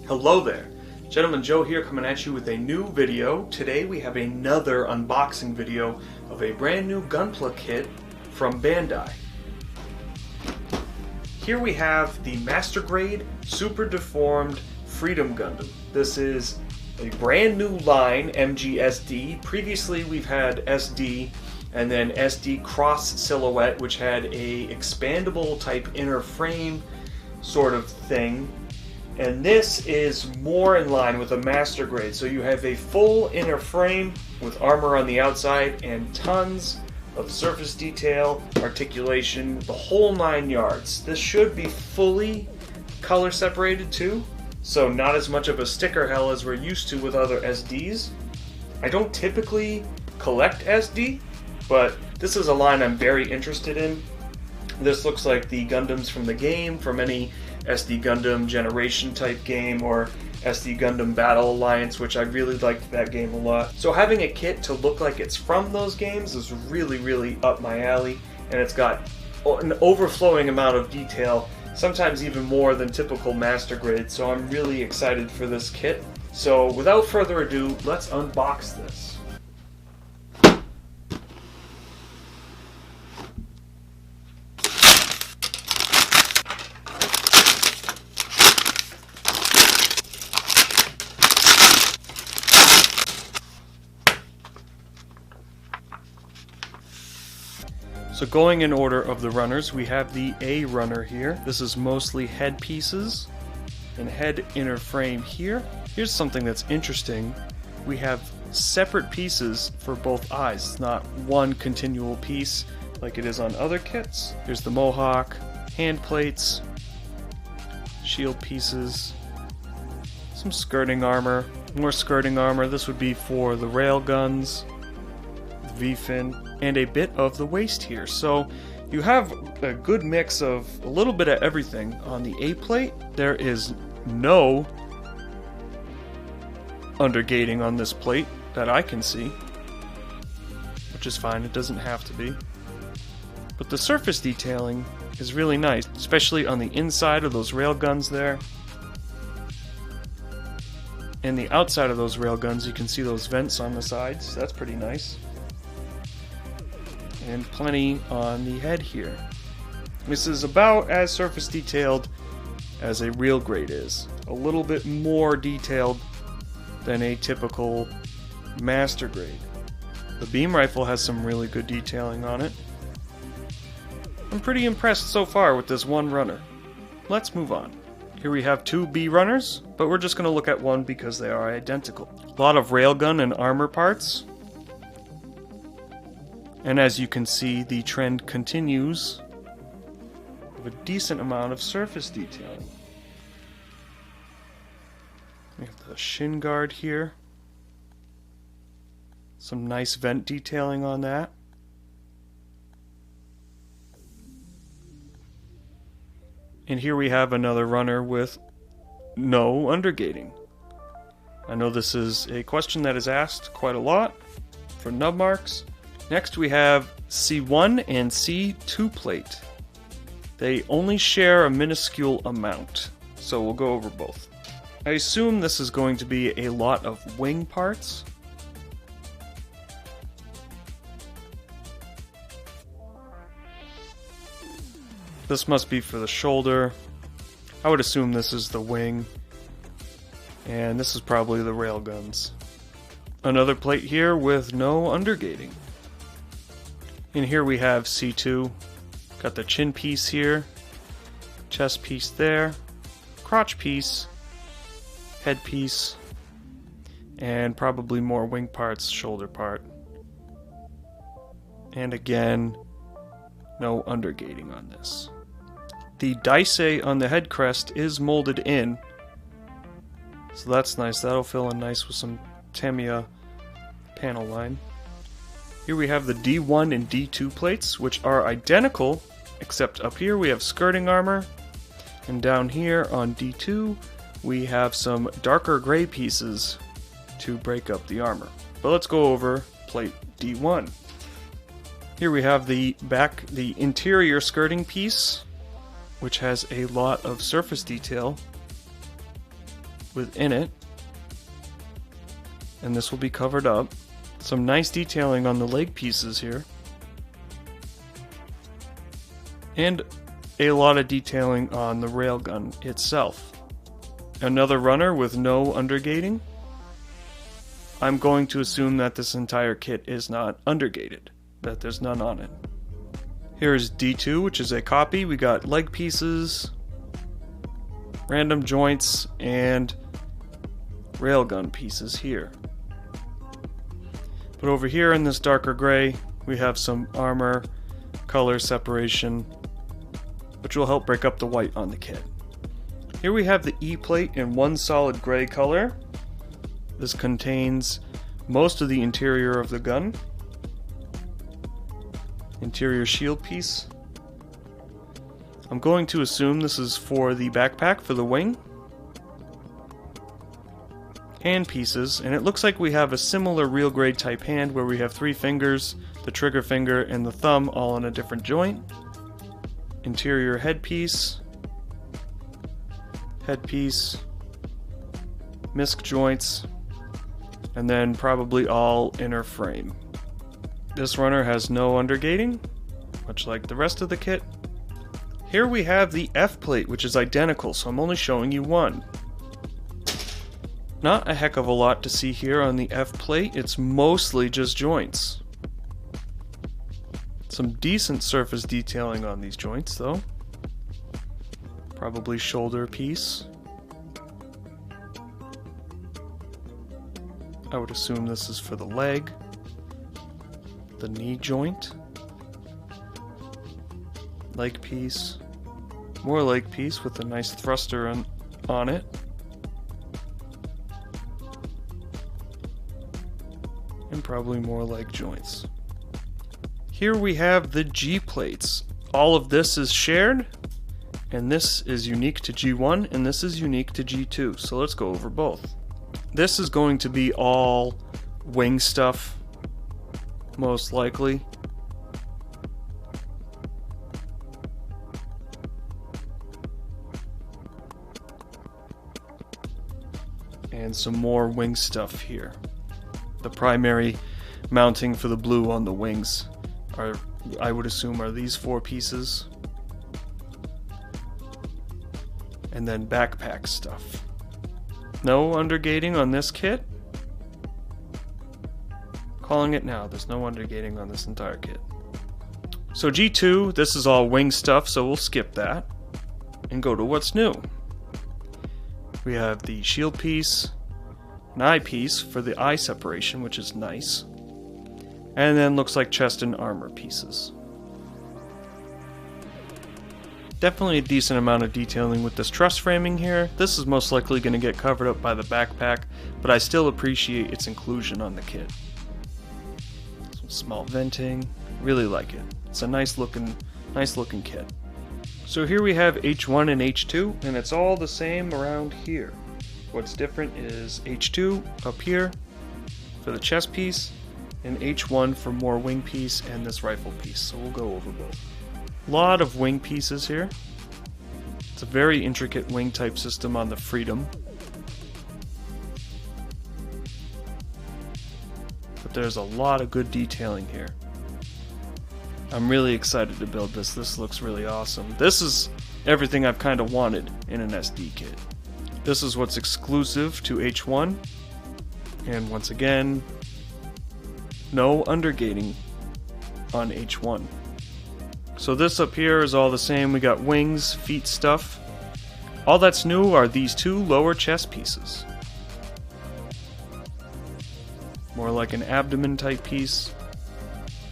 Hello there, Gentleman Joe here coming at you with a new video. Today we have another unboxing video of a brand new Gunpla kit from Bandai. Here we have the Master Grade Super Deformed Freedom Gundam. This is a brand new line, MGSD. Previously we've had SD and then SD Cross Silhouette, which had a expandable type inner frame sort of thing. And this is more in line with a Master Grade. So you have a full inner frame with armor on the outside and tons of surface detail, articulation, the whole 9 yards. This should be fully color separated too, so not as much of a sticker hell as we're used to with other SDs. I don't typically collect SD, but this is a line I'm very interested in. This looks like the Gundams from the game, from any SD Gundam Generation type game or SD Gundam Battle Alliance, which I really liked that game a lot. So having a kit to look like it's from those games is really up my alley, and it's got an overflowing amount of detail, sometimes even more than typical Master Grade, so I'm really excited for this kit. So without further ado, let's unbox this. So going in order of the runners, we have the A runner here. This is mostly head pieces and head inner frame here. Here's something that's interesting. We have separate pieces for both eyes. It's not one continual piece like it is on other kits. Here's the mohawk, hand plates, shield pieces, some skirting armor, more skirting armor. This would be for the rail guns, V-fin, and a bit of the waist here. So you have a good mix of a little bit of everything. On the A plate, there is no undergating on this plate that I can see, which is fine, it doesn't have to be. But the surface detailing is really nice, especially on the inside of those rail guns there. And the outside of those rail guns, you can see those vents on the sides. That's pretty nice. And plenty on the head here. This is about as surface detailed as a real grade is. A little bit more detailed than a typical Master Grade. The beam rifle has some really good detailing on it. I'm pretty impressed so far with this one runner. Let's move on. Here we have two B runners, but we're just going to look at one because they are identical. A lot of railgun and armor parts. And as you can see, the trend continues with a decent amount of surface detailing. We have the shin guard here. Some nice vent detailing on that. And here we have another runner with no undergating. I know this is a question that is asked quite a lot for nub marks. Next we have C1 and C2 plate. They only share a minuscule amount, so we'll go over both. I assume this is going to be a lot of wing parts. This must be for the shoulder. I would assume this is the wing. And this is probably the rail guns. Another plate here with no undergating. And here we have C2. Got the chin piece here, chest piece there, crotch piece, head piece, and probably more wing parts, shoulder part. And again, no undergating on this. The dice on the head crest is molded in, so that's nice. That'll fill in nice with some Tamiya panel line. Here we have the D1 and D2 plates, which are identical, except up here we have skirting armor, and down here on D2 we have some darker gray pieces to break up the armor. But let's go over plate D1. Here we have the interior skirting piece, which has a lot of surface detail. within it. And this will be covered up. Some nice detailing on the leg pieces here. And a lot of detailing on the railgun itself. Another runner with no undergating. I'm going to assume that this entire kit is not undergated, that there's none on it. Here is D2, which is a copy. We got leg pieces, random joints, and railgun pieces here. But over here in this darker gray, we have some armor color separation, which will help break up the white on the kit. Here we have the E-plate in one solid gray color. This contains most of the interior of the gun. Interior shield piece. I'm going to assume this is for the backpack for the wing. Hand pieces, and it looks like we have a similar real grade type hand where we have 3 fingers, the trigger finger and the thumb all on a different joint. Interior headpiece. Headpiece. MISC joints. And then probably all inner frame. This runner has no undergating, much like the rest of the kit. Here we have the F-plate, which is identical, so I'm only showing you one. Not a heck of a lot to see here on the F-plate, it's mostly just joints. Some decent surface detailing on these joints, though. Probably shoulder piece. I would assume this is for the leg. The knee joint. Leg piece. More leg piece with a nice thruster on it. And probably more leg joints. Here we have the G plates. All of this is shared, and this is unique to G1, and this is unique to G2. So let's go over both. This is going to be all wing stuff, most likely. And some more wing stuff here. The primary mounting for the blue on the wings are, I would assume, are these 4 pieces. And then backpack stuff. No undergating on this kit. Calling it now, there's no undergating on this entire kit. So G2, this is all wing stuff, so we'll skip that and go to what's new. We have the shield piece, an eye piece for the eye separation, which is nice. And then looks like chest and armor pieces. Definitely a decent amount of detailing with this truss framing here. This is most likely going to get covered up by the backpack, but I still appreciate its inclusion on the kit. Some small venting, really like it. It's a nice looking kit. So here we have H1 and H2, and it's all the same around here. What's different is H2 up here for the chest piece, and H1 for more wing piece and this rifle piece. So we'll go over both. Lot of wing pieces here. It's a very intricate wing type system on the Freedom. But there's a lot of good detailing here. I'm really excited to build this. This looks really awesome. This is everything I've kind of wanted in an SD kit. This is what's exclusive to H1. And once again, no undergating on H1. So this up here is all the same. We got wings, feet stuff. All that's new are these 2 lower chest pieces. More like an abdomen type piece,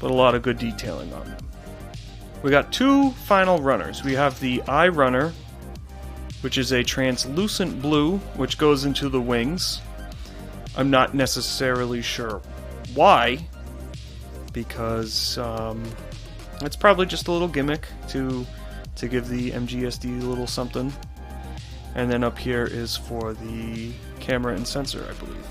but a lot of good detailing on them. We got 2 final runners. We have the eye runner, which is a translucent blue, which goes into the wings. I'm not necessarily sure why, because it's probably just a little gimmick to give the MGSD a little something. And then up here is for the camera and sensor, I believe.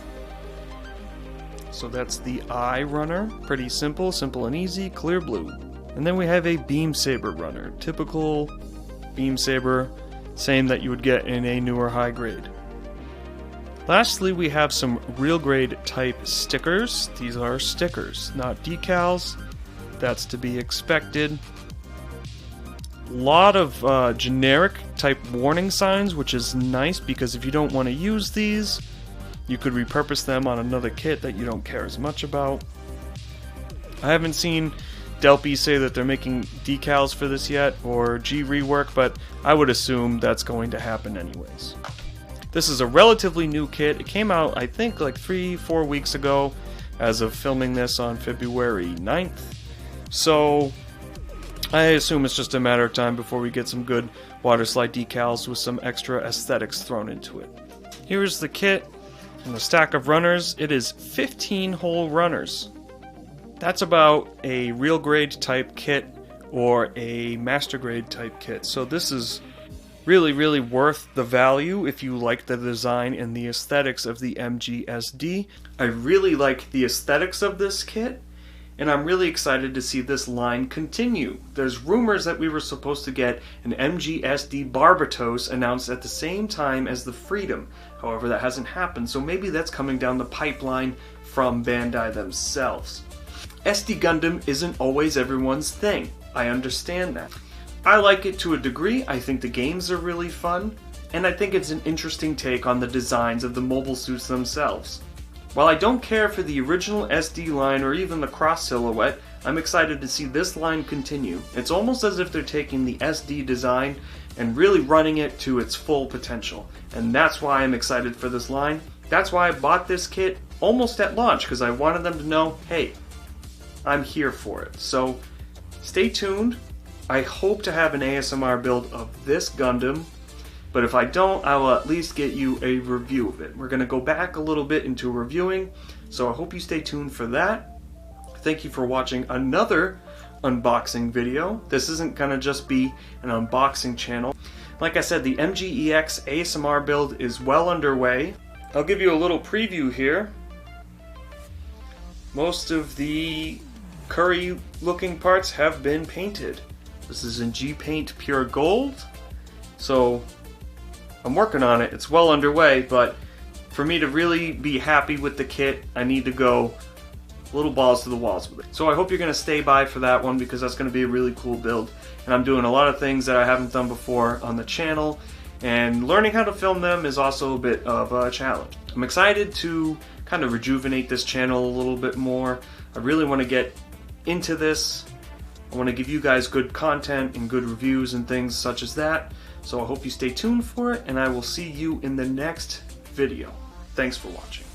So that's the eye runner. Pretty simple and easy, clear blue. And then we have a beam saber runner. Typical beam saber, same that you would get in a newer high grade. Lastly, we have some real grade type stickers. These are stickers, not decals. That's to be expected. A lot of generic type warning signs, which is nice because if you don't want to use these, you could repurpose them on another kit that you don't care as much about. I haven't seen Delpy say that they're making decals for this yet, or G rework, but I would assume that's going to happen anyways. This is a relatively new kit. It came out, I think, like 3-4 weeks ago as of filming this on February 9th. So I assume it's just a matter of time before we get some good water slide decals with some extra aesthetics thrown into it. Here's the kit and the stack of runners. It is 15 whole runners. That's about a real grade type kit or a master grade type kit. So this is really worth the value if you like the design and the aesthetics of the MGSD. I really like the aesthetics of this kit, and I'm really excited to see this line continue. There's rumors that we were supposed to get an MGSD Barbatos announced at the same time as the Freedom. However, that hasn't happened, so maybe that's coming down the pipeline from Bandai themselves. SD Gundam isn't always everyone's thing. I understand that. I like it to a degree. I think the games are really fun, and I think it's an interesting take on the designs of the mobile suits themselves. While I don't care for the original SD line or even the cross silhouette, I'm excited to see this line continue. It's almost as if they're taking the SD design and really running it to its full potential, and that's why I'm excited for this line. That's why I bought this kit almost at launch, because I wanted them to know, hey, I'm here for it. So stay tuned. I hope to have an ASMR build of this Gundam, but if I don't, I will at least get you a review of it. We're going to go back a little bit into reviewing, so I hope you stay tuned for that. Thank you for watching another unboxing video. This isn't going to just be an unboxing channel. Like I said, the MGEX ASMR build is well underway. I'll give you a little preview here. Most of the curry looking parts have been painted. This is in G-Paint Pure Gold, so I'm working on it. It's well underway, but for me to really be happy with the kit, I need to go little balls to the walls with it. So I hope you're going to stay by for that one, because that's going to be a really cool build. And I'm doing a lot of things that I haven't done before on the channel, and learning how to film them is also a bit of a challenge. I'm excited to kind of rejuvenate this channel a little bit more. I really want to get into this. I want to give you guys good content and good reviews and things such as that. So I hope you stay tuned for it, and I will see you in the next video. Thanks for watching.